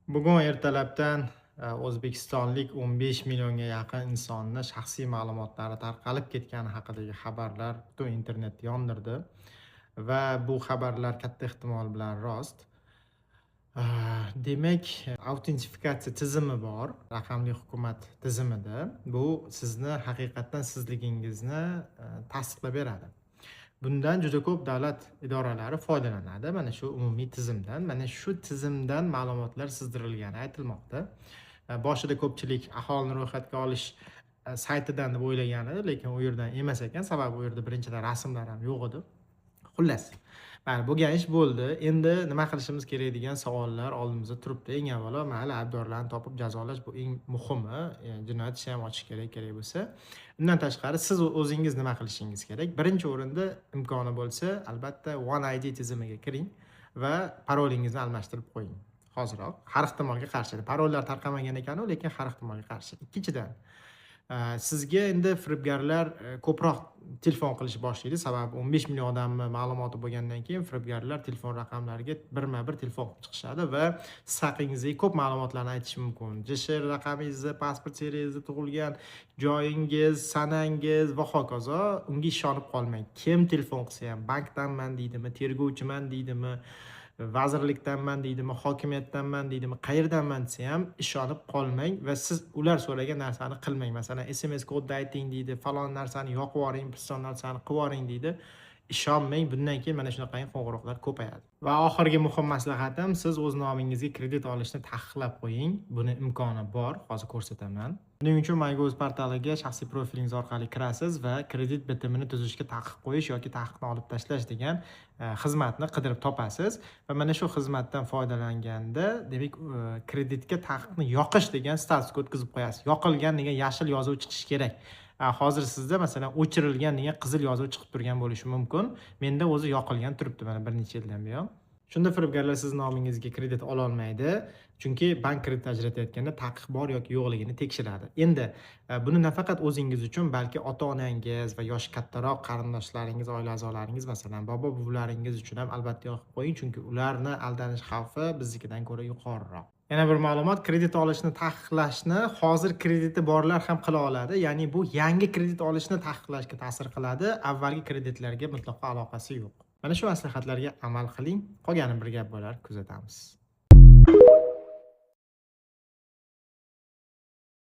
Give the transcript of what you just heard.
Bugun ertalabdan o'zbekistonlik 15 millionga yaqin insonni shaxsiy ma'lumotlari tarqalib ketgani haqidagi xabarlar butun internetni yondirdi va bu xabarlar katta ehtimol bilan rost. Demak, autentifikatsiya tizimi bor raqamli hukumat tizimida. Bu sizni haqiqatdan sizligingizni tasdiqlab beradi. Bundan juda ko'p davlat idoralari foydalanadi. Mana shu umumiy tizimdan. Mana shu tizimdan ma'lumotlar sizdirilgani aytilmoqda. Boshida ko'pchilik aholini ro'yxatga olish saytidan deb o'ylagan edi, lekin u yerdan emas ekan. Sababi u yerda birinchidan rasmlar ham yo'q edi. Xullas, mayli, bo'lgan ish bo'ldi. Endi nima qilishimiz kerak degan savollar oldimizda turibdi. Eng avvalo, mayli, aybdorlarni topib jazolash bu eng muhimi. Jinoyat ishi ham ochish kerak bo'lsa. Undan tashqari siz o'zingiz nima qilishingiz kerak? Birinchi o'rinda imkoni bo'lsa, albatta OneID tizimiga kiring va parolingizni almashtirib qo'ying. Hoziroq, har ehtimolga qarshi. Parollar tarqamagan ekan-u, lekin har ehtimolga qarshi. Ikkinchidan, sizga endi firibgarlar ko'proq telefon qilish boshlaydi. Sababi 15 million odamni ma'lumoti bo'lgandan keyin firibgarlar telefon raqamlariga birma-bir telefon qilib chiqishadi va siz haqingizda ko'p ma'lumotlarni aytishi mumkin. JSHR raqamingizni, pasport seriyangizni, tug'ilgan joyingiz, sanangiz va hokazo. Unga ishonib qolmang. Kim telefon qilsa ham, bankdanman deydimi, tergovchiman deydimi, vazirlikdanman deydimi, hokimiyatdanman deydimi, qayerdanman desa ham ishonib qolmang va siz ular so'ragan narsani qilmang. Masalan, SMS kodda ayting deydi, falon narsani yoqib yuboring, piston narsani qilib yuboring deydi. Ishonmang, bundan keyin mana shunaqangi qo'ng'iroqlar ko'payadi. Va oxirgi muhim maslahatim, siz o'z nomingizga kredit olishni taqiqlab qo'ying. Buni imkoni bor, hozir ko'rsataman. Buning uchun MyGo'z portaliga shaxsiy profilingiz orqali kirasiz va kredit bitimini tuzishga taqiq qo'yish yoki taqiqni olib tashlash degan xizmatni qidirib topasiz va mana shu xizmatdan foydalanganda, demak, kreditga taqiqni yoqish degan statusga o'tkazib qo'yasiz. Yoqilgan degan yashil yozuv chiqishi kerak. Hozir sizda masalan o'chirilgan degan qizil yozuv chiqib turgan bo'lishi mumkin. Menda o'zi yoqilgan turibdi mana bir necha yildan buyon. Shunda firibgarlar siz nomingizga kredit ola olmaydi. Chunki bank kredit ajratayotganda taqiq bor yoki yo'qligini tekshiradi. Endi buni nafaqat o'zingiz uchun, balki ota-onangiz va yoshi kattaroq qarindoshlaringiz, oila a'zolaringiz, masalan, bobo-buvlaringiz uchun ham albatta yoqib qo'ying, chunki ularni aldanish xavfi biznikidan ko'ra yuqoriroq. Yana bir ma'lumot, kredit olishni taqiqlashni hozir krediti borlar ham qila oladi. Ya'ni bu yangi kredit olishni taqiqlashga ta'sir qiladi. Avvalgi kreditlarga mutlaqo aloqasi yo'q. Mana shu maslahatlarga amal qiling. Qolgani bir gap bo'lar, kuzatamiz.